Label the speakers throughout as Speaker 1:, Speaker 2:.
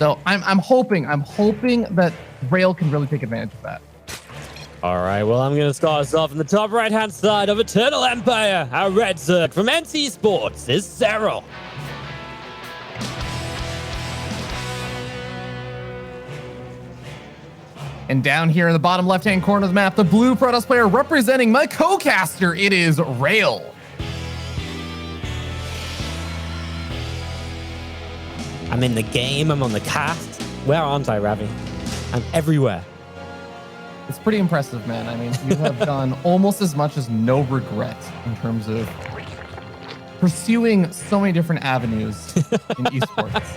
Speaker 1: So I'm hoping that Rail can really take advantage of that.
Speaker 2: All right, well, I'm going to start us off in the top right-hand side of Eternal Empire. Our red Zerg from NC Sports is Serral.
Speaker 1: And down here in the bottom left-hand corner of the map, the blue Protoss player representing my co-caster, it is Rail.
Speaker 2: I'm in the game. I'm on the cast. Where aren't I, Ravi? I'm everywhere.
Speaker 1: It's pretty impressive, man. I mean, you have done almost as much as no regret in terms of pursuing so many different avenues in esports.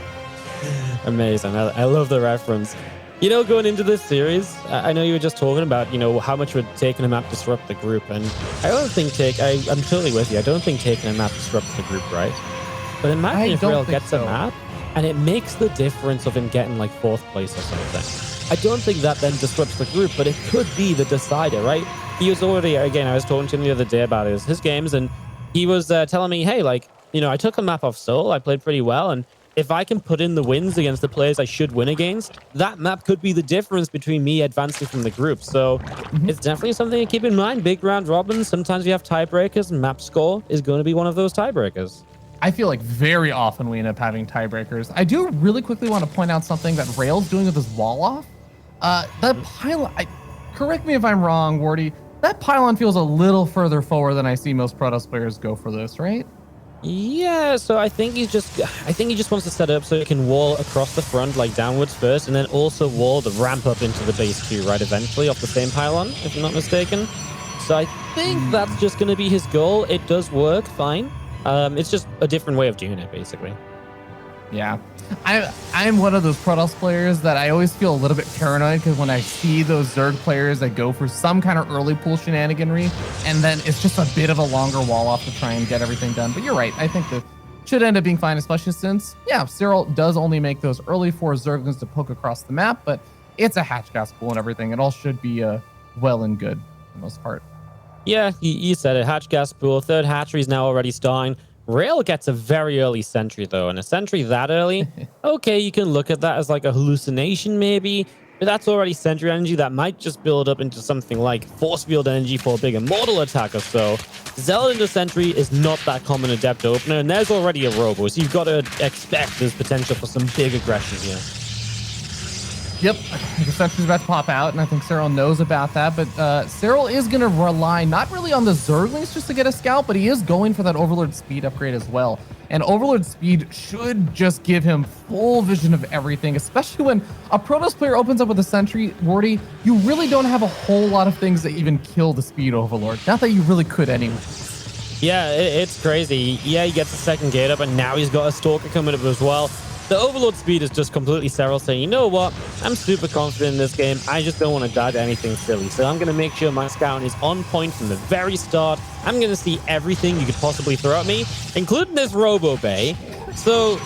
Speaker 2: Amazing. I love the reference. You know, going into this series, I know you were just talking about, you know, how much would taking a map disrupt the group. And I don't think I'm totally with you. I don't think taking a map disrupts the group, right? But imagine if Rail gets a map and it makes the difference of him getting like 4th place or something. I don't think that then disrupts the group, but it could be the decider, right? He was already, again, I was talking to him the other day about his games, and he was telling me, hey, like, you know, I took a map off Seoul, I played pretty well, and if I can put in the wins against the players I should win against, that map could be the difference between me advancing from the group. So it's definitely something to keep in mind. Big round robins, sometimes we have tiebreakers, and map score is going to be one of those tiebreakers.
Speaker 1: I feel like very often we end up having tiebreakers. I do really quickly want to point out something that Rail's doing with his wall off. That pylon, correct me if I'm wrong, Wardy, that pylon feels a little further forward than I see most Protoss players go for this, right?
Speaker 2: Yeah, so I think he just wants to set it up so he can wall across the front, like downwards first, and then also wall the ramp up into the base too, right, eventually off the same pylon, if I'm not mistaken. So I think that's just going to be his goal. It does work fine. It's just a different way of doing it, basically.
Speaker 1: Yeah. I'm one of those Protoss players that I always feel a little bit paranoid because when I see those Zerg players that go for some kind of early pool shenaniganry, and then it's just a bit of a longer wall off to try and get everything done. But you're right. I think that should end up being fine, especially since, yeah, Serral does only make those early 4 Zerglings to poke across the map, but it's a hatch gas pool and everything. It all should be well and good for the most part.
Speaker 2: Yeah, you said it. Hatch gas pool. 3rd hatchery is now already starting. Rail gets a very early sentry, though, and a sentry that early, okay, you can look at that as like a hallucination, maybe, but that's already sentry energy that might just build up into something like force field energy for a big immortal attack or so. Zealot into sentry is not that common adept opener, and there's already a robo, so you've got to expect there's potential for some big aggression here.
Speaker 1: Yep, the sentry's about to pop out, and I think Serral knows about that, but Serral is going to rely not really on the Zerglings just to get a scout, but he is going for that Overlord speed upgrade as well. And Overlord speed should just give him full vision of everything, especially when a Protoss player opens up with a sentry. Wardy, you really don't have a whole lot of things that even kill the speed Overlord. Not that you really could anyway.
Speaker 2: Yeah, it's crazy. Yeah, he gets the 2nd gate up, and now he's got a Stalker coming up as well. The Overlord speed is just completely Serral saying, you know what? I'm super confident in this game. I just don't want to die to anything silly. So I'm going to make sure my scout is on point from the very start. I'm going to see everything you could possibly throw at me, including this Robo Bay. So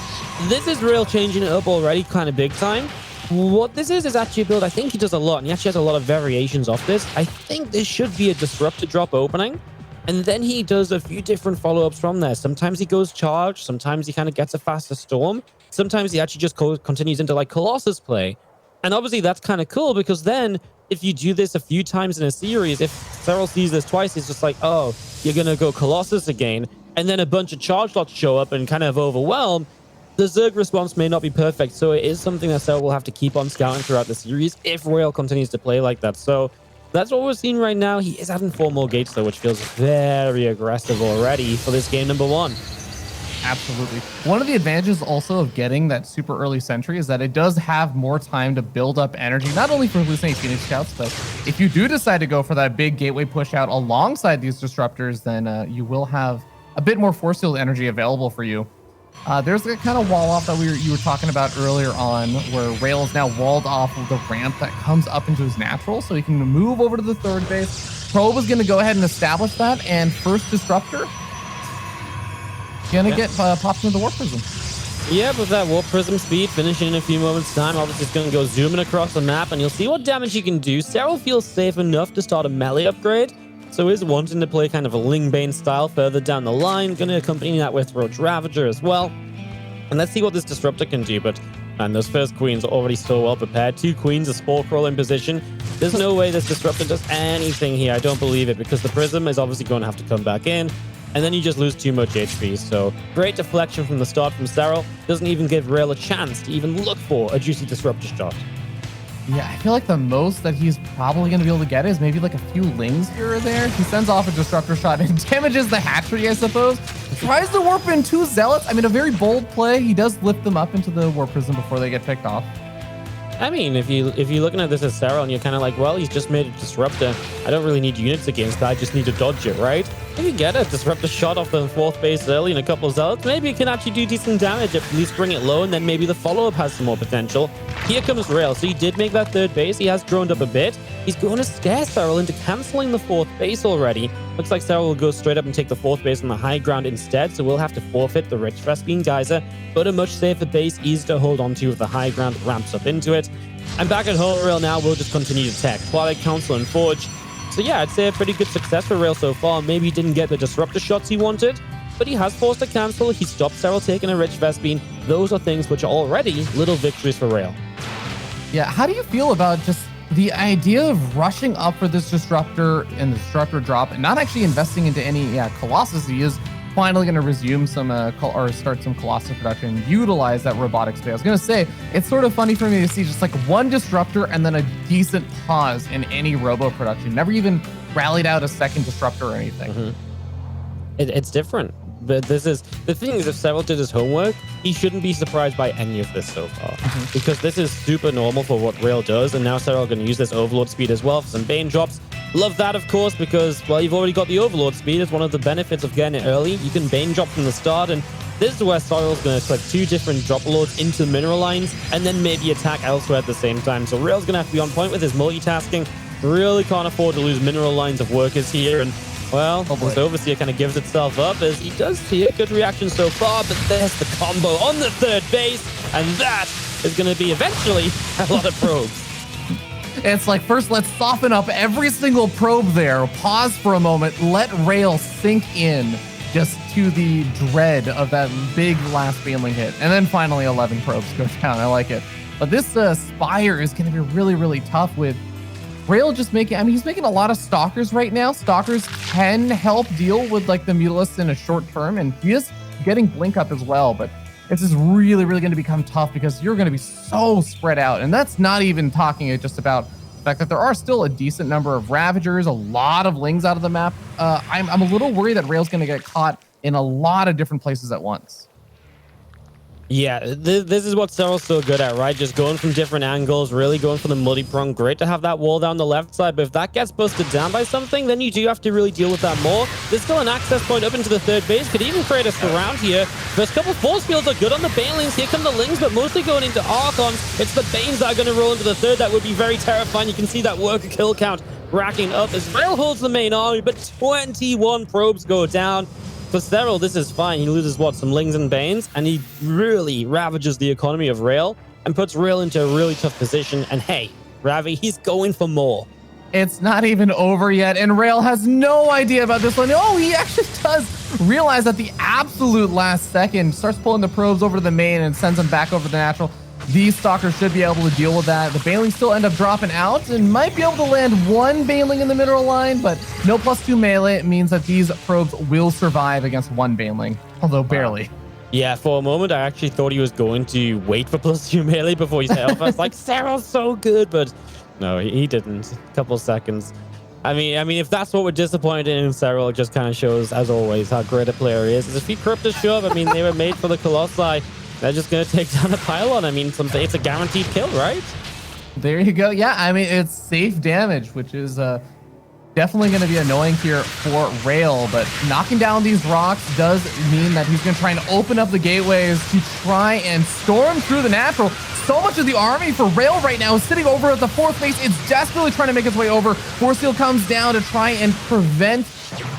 Speaker 2: this is Rail changing it up already kind of big time. What this is actually a build I think he does a lot, and he actually has a lot of variations off this. I think this should be a disruptor drop opening. And then he does a few different follow-ups from there. Sometimes he goes charge. Sometimes he kind of gets a faster storm. Sometimes he actually just continues into like Colossus play. And obviously that's kind of cool because then if you do this a few times in a series, if Serral sees this twice, he's just like, oh, you're going to go Colossus again. And then a bunch of charge lots show up and kind of overwhelm. The Zerg response may not be perfect. So it is something that Serral will have to keep on scouting throughout the series if Rail continues to play like that. So that's what we're seeing right now. He is adding 4 more gates, though, which feels very aggressive already for this game number 1.
Speaker 1: Absolutely. One of the advantages also of getting that super early sentry is that it does have more time to build up energy, not only for hallucinating Phoenix Scouts, but if you do decide to go for that big gateway push out alongside these disruptors, then you will have a bit more force field energy available for you. There's that kind of wall off that you were talking about earlier on, where Rail is now walled off of the ramp that comes up into his natural, so he can move over to the 3rd base. Probe is going to go ahead and establish that, and first disruptor gonna get popped into the Warp Prism.
Speaker 2: Yeah, with that Warp Prism speed finishing in a few moments time, obviously it's going to go zooming across the map, and you'll see what damage you can do. Serral feels safe enough to start a melee upgrade, so is wanting to play kind of a Lingbane style further down the line. Going to accompany that with Roach Ravager as well. And let's see what this Disruptor can do. But And those first queens are already so well prepared. 2 queens, a spore crawl in position. There's no way this disruptor does anything here. I don't believe it, because the prism is obviously going to have to come back in. And then you just lose too much HP. So great deflection from the start from Serral. Doesn't even give Rail a chance to even look for a juicy disruptor shot.
Speaker 1: Yeah, I feel like the most that he's probably going to be able to get is maybe like a few lings here or there. He sends off a disruptor shot and damages the hatchery, I suppose. Tries to warp in 2 zealots. I mean, a very bold play. He does lift them up into the warp prism before they get picked off.
Speaker 2: I mean, if you're looking at this as Serral and you're kind of like, well, he's just made a disruptor. I don't really need units against that. I just need to dodge it, right? If you get a disruptor shot off the 4th base early and a couple of zealots, maybe it can actually do decent damage. At least bring it low, and then maybe the follow-up has some more potential. Here comes Rail. So he did make that 3rd base. He has droned up a bit. He's going to scare Serral into canceling the 4th base already. Looks like Serral will go straight up and take the 4th base on the high ground instead, so we'll have to forfeit the Rich Vespine Geyser, but a much safer base, easy to hold on to if the high ground ramps up into it. And back at home, Rail now will just continue to tech Twilight Council and Forge. So yeah, I'd say a pretty good success for Rail so far. Maybe he didn't get the disruptor shots he wanted, but he has forced a cancel. He stopped Serral taking a Rich Vespine. Those are things which are already little victories for Rail.
Speaker 1: Yeah, how do you feel about just the idea of rushing up for this disruptor and the disruptor drop and not actually investing into any Colossus? He is finally going to resume some or start some Colossus production, utilize that robotic space. I was going to say, it's sort of funny for me to see just like 1 disruptor and then a decent pause in any robo production. Never even rallied out a 2nd disruptor or anything.
Speaker 2: It's different. But this is the thing is, if Serral did his homework, he shouldn't be surprised by any of this so far, because this is super normal for what Rail does. And now Serral going to use this Overlord speed as well for some Bane drops. Love that, of course, because, well, you've already got the Overlord speed. It's one of the benefits of getting it early. You can Bane drop from the start, and this is where Serral's going to click 2 different drop lords into mineral lines and then maybe attack elsewhere at the same time. So Rail's going to have to be on point with his multitasking. Really can't afford to lose mineral lines of workers here. And well, this Overseer kind of gives itself up, as he does see a good reaction so far, but there's the combo on the 3rd base, and that is going to be eventually a lot of probes.
Speaker 1: It's like, first, let's soften up every single probe there, pause for a moment, let Rail sink in just to the dread of that big last Baneling hit, and then finally 11 probes go down. I like it. But this Spire is going to be really, really tough with Rail just making, I mean, he's making a lot of Stalkers right now. Stalkers can help deal with like the Mutalisks in a short term, and he is getting Blink up as well, but this is really, really going to become tough because you're going to be so spread out. And that's not even talking just about the fact that there are still a decent number of Ravagers, a lot of Lings out of the map. I'm a little worried that Rail's going to get caught in a lot of different places at once.
Speaker 2: Yeah, this is what Serral's so good at, right? Just going from different angles, really going for the multi-prong. Great to have that wall down the left side, but if that gets busted down by something, then you do have to really deal with that more. There's still an access point up into the 3rd base. Could even create a surround here. First couple force fields are good on the Banelings. Here come the Lings, but mostly going into Archons. It's the Banes that are going to roll into the 3rd. That would be very terrifying. You can see that worker kill count racking up as Rail holds the main army, but 21 probes go down. For Serral, this is fine. He loses, what, some Lings and Banes, and he really ravages the economy of Rail and puts Rail into a really tough position. And hey, Ravi, he's going for more.
Speaker 1: It's not even over yet, and Rail has no idea about this one. Oh, he actually does realize at the absolute last second, starts pulling the probes over to the main and sends them back over the natural. These Stalkers should be able to deal with that. The Banelings still end up dropping out and might be able to land 1 Baneling in the mineral line, but no +2 melee. It means that these probes will survive against 1 Baneling, although barely.
Speaker 2: Yeah, for a moment, I actually thought he was going to wait for +2 melee before he set off. I was like, Serral's so good, but no, he didn't. A couple seconds. I mean, if that's what we're disappointed in Serral, it just kind of shows, as always, how great a player he is. If he Cryptus show up, I mean, they were made for the Colossi. They're just going to take down a pylon. I mean, it's a guaranteed kill, right?
Speaker 1: There you go. Yeah, I mean, it's safe damage, which is definitely going to be annoying here for Rail, but knocking down these rocks does mean that he's going to try and open up the gateways to try and storm through the natural. So much of the army for Rail right now is sitting over at the 4th base. It's desperately trying to make its way over. Force Field comes down to try and prevent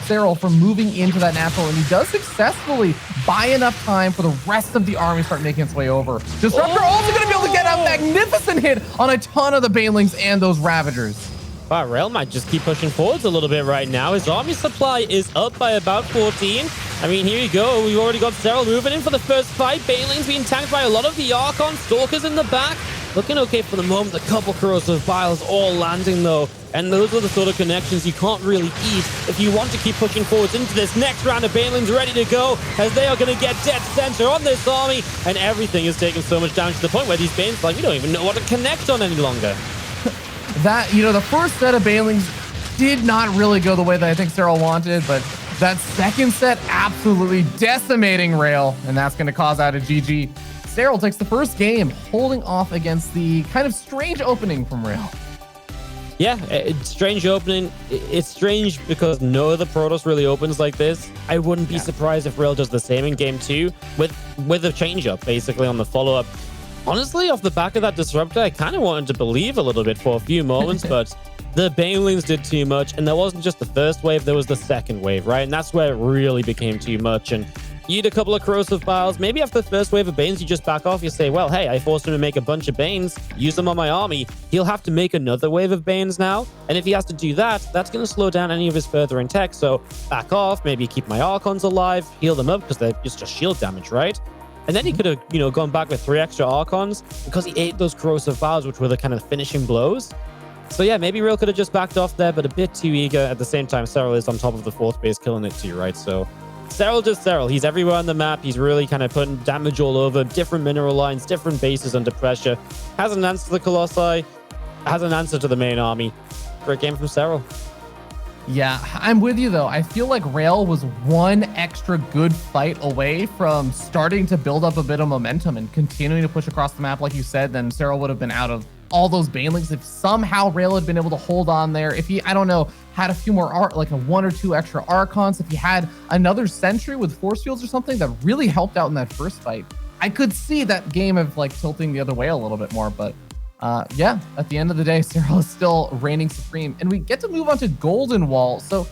Speaker 1: Serral from moving into that natural, and he does successfully buy enough time for the rest of the army to start making its way over. Disruptor also going to be able to get a magnificent hit on a ton of the Banelings and those Ravagers.
Speaker 2: Wow, Rail might just keep pushing forwards a little bit right now. His army supply is up by about 14. I mean, here you go. We've already got Serral moving in for the first fight. Baneling's being tanked by a lot of the Archon. Stalkers in the back. Looking okay for the moment. A couple corrosive vials all landing, though. And those are the sort of connections you can't really eat if you want to keep pushing forwards into this next round of Baneling's ready to go, as they are going to get dead center on this army. And everything is taking so much damage to the point where these Banes, like, we don't even know what to connect on any longer.
Speaker 1: That, the first set of Banelings did not really go the way that I think Serral wanted, but that second set absolutely decimating Rail, and that's going to cause out a GG. Serral takes the first game, holding off against the kind of strange opening from Rail.
Speaker 2: Yeah, it's strange opening. It's strange because no other Protoss really opens like this. I wouldn't be surprised if Rail does the same in game 2 with a change-up, basically, on the follow-up. Honestly, off the back of that Disruptor, I kind of wanted to believe a little bit for a few moments, but the Banelings did too much, and there wasn't just the first wave, there was the second wave, right? And that's where it really became too much. And you eat a couple of corrosive vials. Maybe after the first wave of Banes, you just back off. You say, well, hey, I forced him to make a bunch of Banes, use them on my army. He'll have to make another wave of Banes now. And if he has to do that, that's going to slow down any of his furthering tech. So back off, maybe keep my Archons alive, heal them up because they're just shield damage, right? And then he could have, gone back with 3 extra Archons because he ate those corrosive vials, which were the kind of finishing blows. So yeah, maybe Real could have just backed off there, but a bit too eager. At the same time, Serral is on top of the 4th base, killing it too, right? So Serral just Serral. He's everywhere on the map. He's really kind of putting damage all over, different mineral lines, different bases under pressure. Has an answer to the Colossi, has an answer to the main army. Great game from Serral.
Speaker 1: Yeah, I'm with you, though. I feel like Rail was one extra good fight away from starting to build up a bit of momentum and continuing to push across the map. Like you said, then Serral would have been out of all those Banelings if somehow Rail had been able to hold on there. If he, I don't know, had a few more like a 1 or 2 extra Archons, if he had another Sentry with force fields or something that really helped out in that first fight, I could see that game of like tilting the other way a little bit more. But yeah, at the end of the day, Serral is still reigning supreme, and we get to move on to Golden Wall. So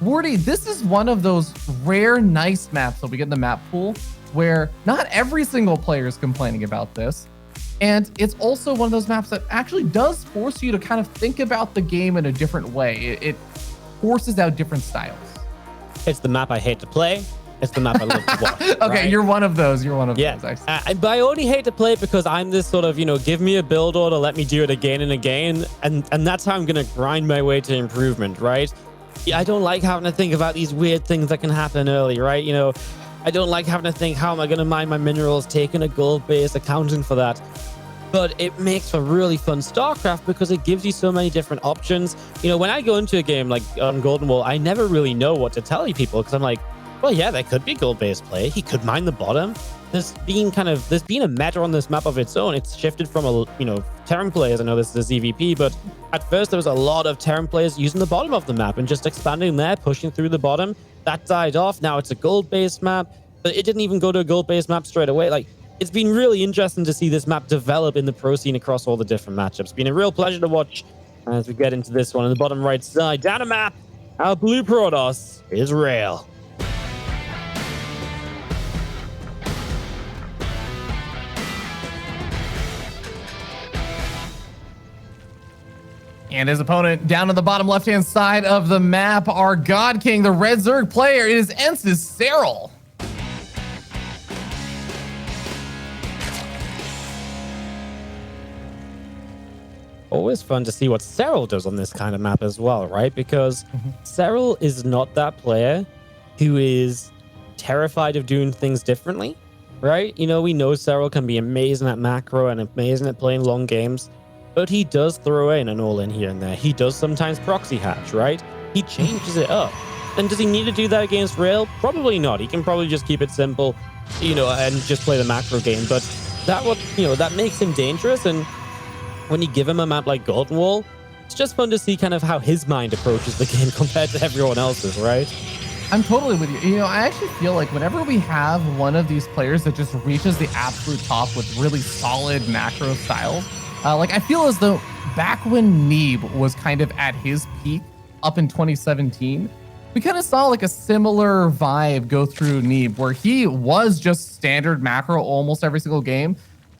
Speaker 1: Wardy, this is one of those rare nice maps that we get in the map pool where not every single player is complaining about this. And it's also one of those maps that actually does force you to kind of think about the game in a different way. It forces out different styles.
Speaker 2: It's the map I hate to play. It's the map I love to watch.
Speaker 1: Okay,
Speaker 2: right?
Speaker 1: You're one of those. You're one of those.
Speaker 2: But I only hate to play it because I'm this sort of, give me a build order, let me do it again and again. And that's how I'm going to grind my way to improvement, right? I don't like having to think about these weird things that can happen early, right? I don't like having to think, how am I going to mine my minerals, taking a gold base, accounting for that. But it makes for really fun StarCraft because it gives you so many different options. When I go into a game like on Golden Wall, I never really know what to tell you people because I'm like, well, yeah, that could be gold-based play. He could mine the bottom. There's been a meta on this map of its own. It's shifted from Terran players. I know this is a ZVP, but at first there was a lot of Terran players using the bottom of the map and just expanding there, pushing through the bottom. That died off. Now it's a gold-based map, but it didn't even go to a gold-based map straight away. Like, it's been really interesting to see this map develop in the pro scene across all the different matchups. It's been a real pleasure to watch as we get into this one. On the bottom right side, down a map, our blue Protoss is Rail.
Speaker 1: And his opponent down on the bottom left-hand side of the map, our God King, the Red Zerg player, it is Ensis Serral.
Speaker 2: Always fun to see what Serral does on this kind of map as well, right? Because Serral is not that player who is terrified of doing things differently, right? We know Serral can be amazing at macro and amazing at playing long games, but he does throw in an all-in here and there. He does sometimes proxy hatch, right? He changes it up. And does he need to do that against Rail? Probably not. He can probably just keep it simple, and just play the macro game. But that makes him dangerous. And when you give him a map like Golden Wall, it's just fun to see kind of how his mind approaches the game compared to everyone else's, right?
Speaker 1: I'm totally with you. I actually feel like whenever we have one of these players that just reaches the absolute top with really solid macro styles, I feel as though back when Neeb was kind of at his peak up in 2017, we kind of saw like a similar vibe go through Neeb where he was just standard macro almost every single game.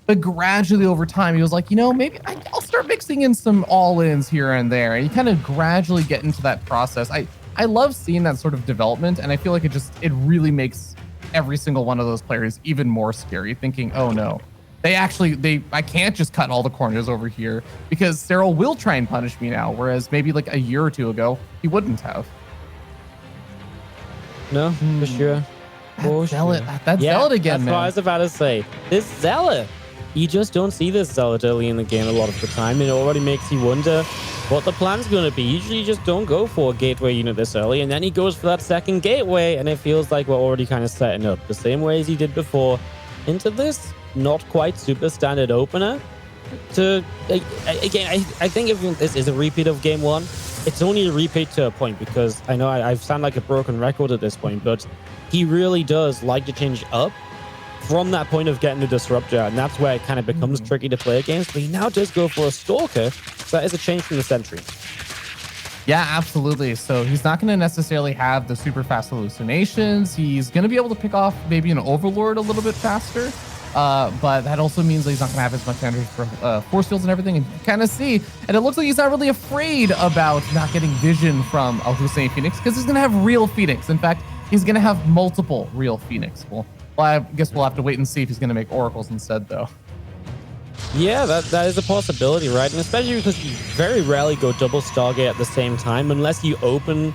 Speaker 1: But gradually over time, he was like, maybe I'll start mixing in some all-ins here and there. And you kind of gradually get into that process. I I love seeing that sort of development, and I feel like it really makes every single one of those players even more scary, thinking, oh no, I can't just cut all the corners over here because Serral will try and punish me now, whereas maybe like a year or two ago, he wouldn't have.
Speaker 2: No, for sure.
Speaker 1: That's Zealot again,
Speaker 2: that's
Speaker 1: man.
Speaker 2: what I was about to say. This Zealot, you just don't see this Zealot early in the game a lot of the time. It already makes you wonder what the plan's going to be. Usually you just don't go for a gateway unit this early, and then he goes for that second gateway, and it feels like we're already kind of setting up the same way as he did before into this not quite super standard opener. Again, I think if this is a repeat of game one, it's only a repeat to a point, because I know I sound like a broken record at this point, but he really does like to change up from that point of getting the disruptor, and that's where it kind of becomes tricky to play against. But he now does go for a stalker, so that is a change from the sentry.
Speaker 1: Yeah, absolutely. So he's not going to necessarily have the super fast hallucinations. He's going to be able to pick off maybe an overlord a little bit faster. But that also means that he's not going to have as much energy for force fields and everything. And you kind of see, and it looks like he's not really afraid about not getting vision from a hallucinating Phoenix, because he's going to have real Phoenix. In fact, he's going to have multiple real Phoenix. Well, I guess we'll have to wait and see if he's going to make oracles instead, though.
Speaker 2: Yeah, that is a possibility, right? And especially because you very rarely go double Stargate at the same time, unless you open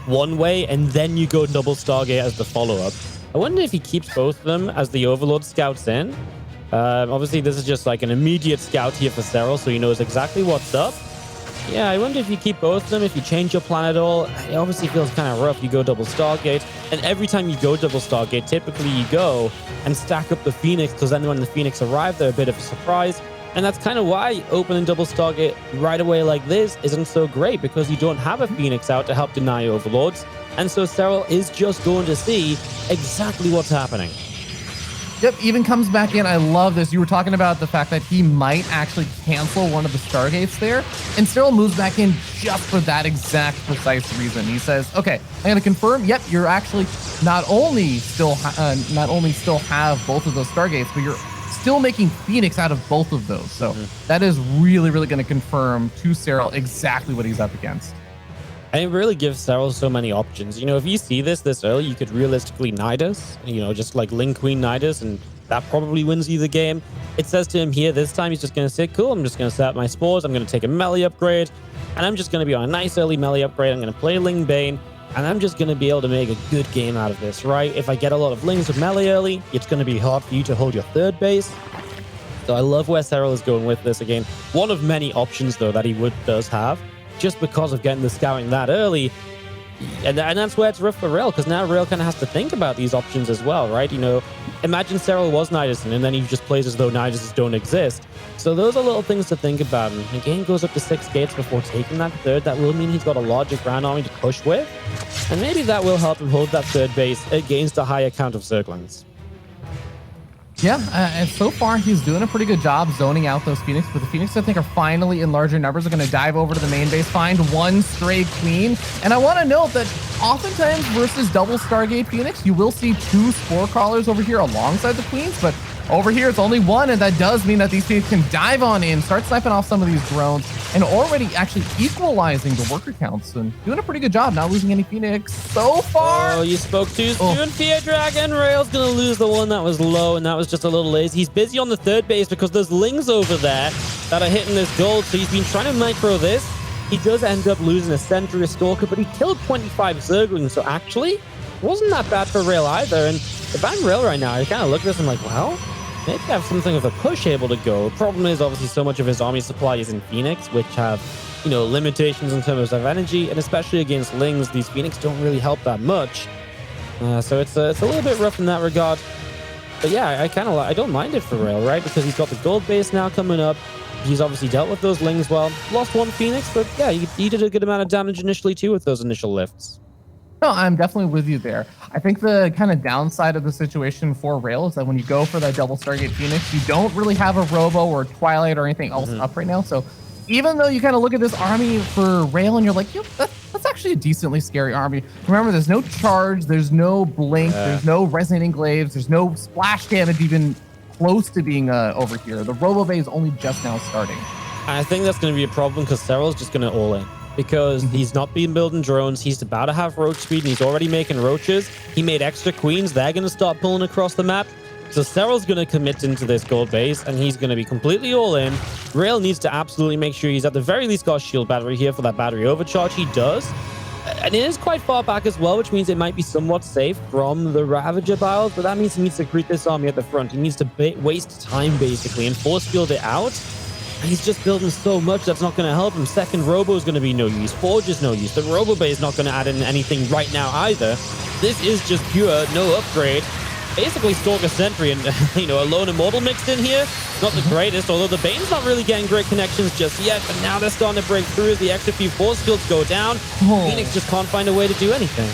Speaker 2: one way and then you go double Stargate as the follow-up. I wonder if he keeps both of them as the Overlord scouts in. Obviously, this is just like an immediate scout here for Serral, so he knows exactly what's up. Yeah, I wonder if you keep both of them, if you change your plan at all. It obviously feels kind of rough. You go double Stargate, and every time you go double Stargate, typically you go and stack up the Phoenix, because then when the Phoenix arrive, they're a bit of a surprise. And that's kind of why opening double Stargate right away like this isn't so great, because you don't have a Phoenix out to help deny Overlords. And so Serral is just going to see exactly what's happening.
Speaker 1: Yep, even comes back in. I love this. You were talking about the fact that he might actually cancel one of the Stargates there, and Serral moves back in just for that exact precise reason. He says, okay, I'm going to confirm, yep, you're actually not only still have both of those Stargates, but you're still making Phoenix out of both of those. So that is really, really going to confirm to Serral exactly what he's up against.
Speaker 2: And it really gives Serral so many options. You know, if you see this early, you could realistically Nidus, you know, just like Link Queen Nidus, and that probably wins you the game. It says to him here, this time he's just going to say, cool, I'm just going to set up my spores, I'm going to take a melee upgrade, and I'm just going to be on a nice early melee upgrade. I'm going to play Ling Bane, and I'm just going to be able to make a good game out of this, right? If I get a lot of Lings with melee early, it's going to be hard for you to hold your third base. So I love where Serral is going with this. Again, one of many options, though, that he does have, just because of getting the scouting that early. And that's where it's rough for Rail, because now Rail kind of has to think about these options as well, right? You know, imagine Serral was Nidusing, and then he just plays as though Niduses don't exist. So those are little things to think about. And the game goes up to 6 gates before taking that third. That will mean he's got a larger ground army to push with. And maybe that will help him hold that third base against a higher count of circlings.
Speaker 1: Yeah, and so far he's doing a pretty good job zoning out those Phoenix, but the Phoenix, I think, are finally in larger numbers. Are going to dive over to the main base, find one stray Queen. And I want to note that oftentimes versus double Stargate Phoenix, you will see 2 Spore Crawlers over here alongside the Queens, but over here it's only 1, and that does mean that these Phoenix can dive on in, start sniping off some of these drones, and already actually equalizing the worker counts and doing a pretty good job, not losing any Phoenix so far.
Speaker 2: Oh, you spoke too soon, Fear Dragon. Rail's gonna lose the one that was low, and that was just a little lazy. He's busy on the third base because there's Lings over there that are hitting this gold, so he's been trying to micro this. He does end up losing a Sentry, a Stalker, but he killed 25 Zerglings, so actually, it wasn't that bad for Rail either. And if I'm Rail right now, I kind of look at this and I'm like, well, maybe have something of a push able to go. The problem is, obviously, so much of his army supply is in Phoenix, which have, you know, limitations in terms of energy, and especially against Lings, these Phoenix don't really help that much. So it's a little bit rough in that regard. But yeah, I don't mind it for Rail, right? Because he's got the gold base now coming up. He's obviously dealt with those Lings well. Lost 1 Phoenix, but yeah, he did a good amount of damage initially too with those initial lifts.
Speaker 1: No, I'm definitely with you there. I think the kind of downside of the situation for Rail is that when you go for that double Stargate Phoenix, you don't really have a Robo or Twilight or anything else up right now. So even though you kind of look at this army for Rail and you're like, yo, that's actually a decently scary army. Remember, there's no charge, there's no blink, there's no resonating glaives, there's no splash damage even close to being over here. The Robo Bay is only just now starting.
Speaker 2: I think that's going to be a problem because Serral's just going to all in. because he's not been building drones. He's about to have roach speed, and he's already making roaches. He made extra queens. They're going to start pulling across the map. So Serral's going to commit into this gold base, and he's going to be completely all in. Rail needs to absolutely make sure he's at the very least got a shield battery here for that battery overcharge. He does. And it is quite far back as well, which means it might be somewhat safe from the Ravager bios, but that means he needs to creep this army at the front. He needs to waste time, basically, and force field it out. And he's just building so much that's not going to help him. Second Robo is going to be no use. Forge is no use. The Robo Bay is not going to add in anything right now either. This is just pure no upgrade. Basically Stalker Sentry and, a Lone Immortal mixed in here. Not the greatest, although the Bane's not really getting great connections just yet, but now they're starting to break through as the extra few force fields go down. Phoenix just can't find a way to do anything.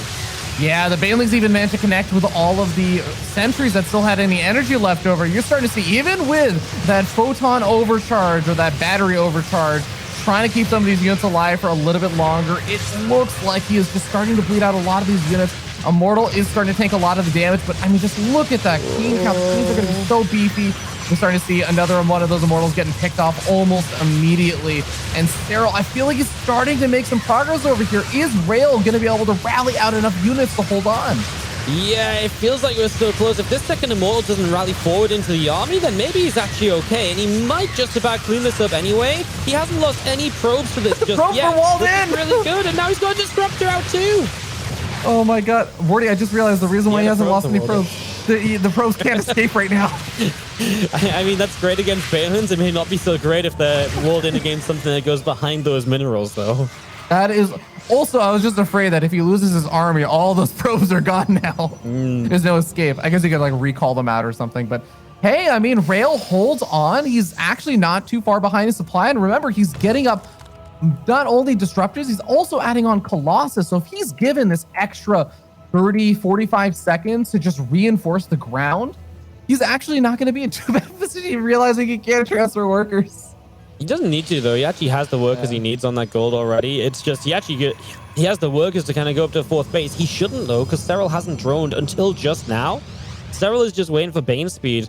Speaker 1: Yeah, the Banelings even managed to connect with all of the sentries that still had any energy left over. You're starting to see, even with that photon overcharge or that battery overcharge, trying to keep some of these units alive for a little bit longer, it looks like he is just starting to bleed out a lot of these units. Immortal is starting to take a lot of the damage, but I mean, just look at that queen count. The queens are going to be so beefy. We're starting to see another one of those Immortals getting picked off almost immediately. And Serral, I feel like he's starting to make some progress over here. Is Rail going to be able to rally out enough units to hold on?
Speaker 2: Yeah, it feels like we're still close. If this second Immortal doesn't rally forward into the army, then maybe he's actually okay. And he might just about clean this up anyway. He hasn't lost any probes to this just
Speaker 1: probes
Speaker 2: yet.
Speaker 1: are walled
Speaker 2: This
Speaker 1: in.
Speaker 2: is really good. And now he's got a Disruptor out too.
Speaker 1: Oh my god. Wardy, I just realized the reason why he hasn't lost any probes. The probes can't escape right now.
Speaker 2: I mean, that's great against Balins. It may not be so great if they're walled in against something that goes behind those minerals, though.
Speaker 1: That is... Also, I was just afraid that if he loses his army, all those probes are gone now. There's no escape. I guess he could, like, recall them out or something. But, hey, I mean, Rail holds on. He's actually not too far behind his supply. And remember, he's getting up not only Disruptors, he's also adding on Colossus. So if he's given this extra 30, 45 seconds to just reinforce the ground, he's actually not going to be in too bad position, realizing he can't transfer workers.
Speaker 2: He doesn't need to, though. He actually has the workers he needs on that gold already. It's just he has the workers to kind of go up to fourth base. He shouldn't, though, because Serral hasn't droned until just now. Serral is just waiting for Bane speed.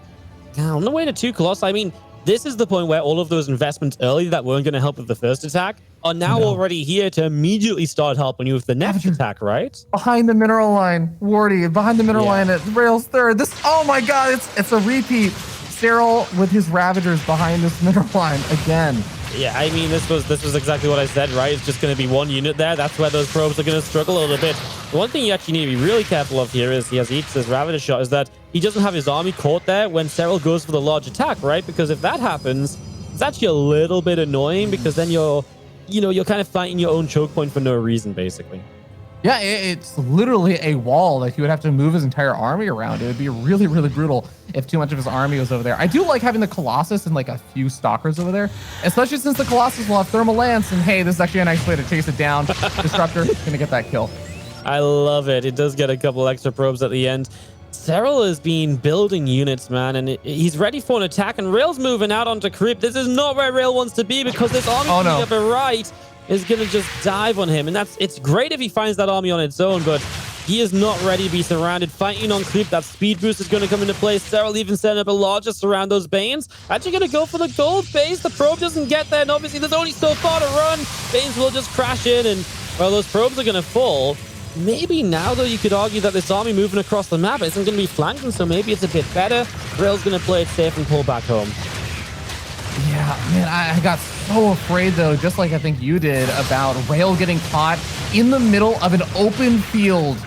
Speaker 2: On the way to 2 Colossi, I mean, this is the point where all of those investments early that weren't going to help with the first attack are now already here to immediately start helping you with the next attack, right?
Speaker 1: Behind the mineral line, Wardy, behind the mineral line at Rail's third. This, oh my god, it's a repeat. Serral with his Ravagers behind this mineral line again.
Speaker 2: Yeah, I mean, this was exactly what I said, right? It's just going to be one unit there. That's where those probes are going to struggle a little bit. The one thing you actually need to be really careful of here is, as he eats his Ravager shot, is that he doesn't have his army caught there when Serral goes for the large attack, right? Because if that happens, it's actually a little bit annoying because then you're kind of fighting your own choke point for no reason, basically.
Speaker 1: Yeah, it's literally a wall that he would have to move his entire army around. It would be really, really brutal if too much of his army was over there. I do like having the Colossus and like a few Stalkers over there, especially since the Colossus will have Thermal Lance. And hey, this is actually a nice way to chase it down. Disruptor gonna get that kill.
Speaker 2: I love it. It does get a couple extra probes at the end. Serral has been building units, man, and he's ready for an attack. And Rail's moving out onto creep. This is not where Rail wants to be because this army up the right is going to just dive on him. And it's great if he finds that army on its own, but he is not ready to be surrounded. Fighting on creep, that speed boost is going to come into play. Serral even setting up a larger surround those Banes. Actually going to go for the gold base. The probe doesn't get there, and obviously there's only so far to run. Banes will just crash in, and well, those probes are going to fall. Maybe now, though, you could argue that this army moving across the map isn't going to be flanking, so maybe it's a bit better. Rail's going to play it safe and pull back home.
Speaker 1: Yeah, man, I got so afraid, though, just like I think you did, about Rail getting caught in the middle of an open field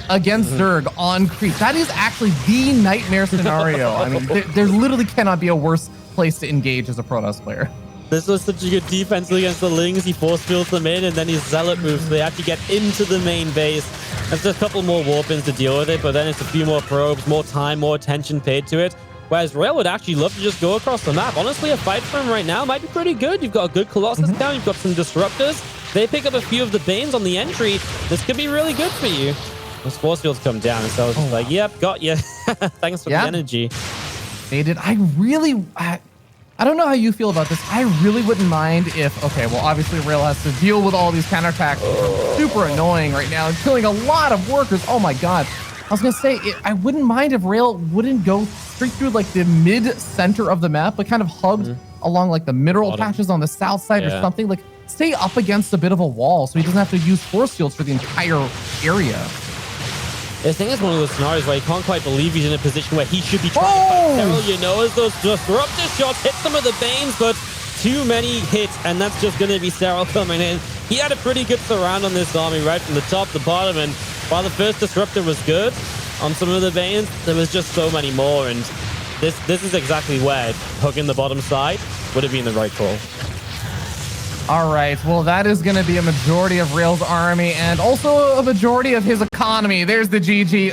Speaker 1: against Zerg on creep. That is actually the nightmare scenario. I mean, there literally cannot be a worse place to engage as a Protoss player.
Speaker 2: This was such a good defense against the Lings. He force fields them in, and then his Zealot moves, so they actually get into the main base. There's just a couple more warpins to deal with it, but then it's a few more probes, more time, more attention paid to it. Whereas Rail would actually love to just go across the map. Honestly, a fight for him right now might be pretty good. You've got a good Colossus down. You've got some Disruptors. They pick up a few of the Banes on the entry. This could be really good for you. Those force fields come down, and so I was just like, yep, got you. Thanks for the energy.
Speaker 1: They did. I don't know how you feel about this. I really wouldn't mind if, okay, well, obviously Rail has to deal with all these counterattacks. Super annoying right now and killing a lot of workers. Oh my God. I was going to say, I wouldn't mind if Rail wouldn't go straight through like the mid center of the map, but kind of hugged along like the mineral patches on the south side or something. Like stay up against a bit of a wall so he doesn't have to use force fields for the entire area.
Speaker 2: I think it's one of those scenarios where he can't quite believe he's in a position where he should be trying
Speaker 1: Oh!
Speaker 2: to fight Serral, you know, as those disruptive shots hit some of the Banes, but too many hits, and that's just going to be Serral coming in. He had a pretty good surround on this army right from the top to bottom, and while the first disruptor was good on some of the Banes, there was just so many more, and this is exactly where hooking the bottom side would have been the right call.
Speaker 1: All right, well, that is going to be a majority of Rail's army and also a majority of his economy. There's the GG.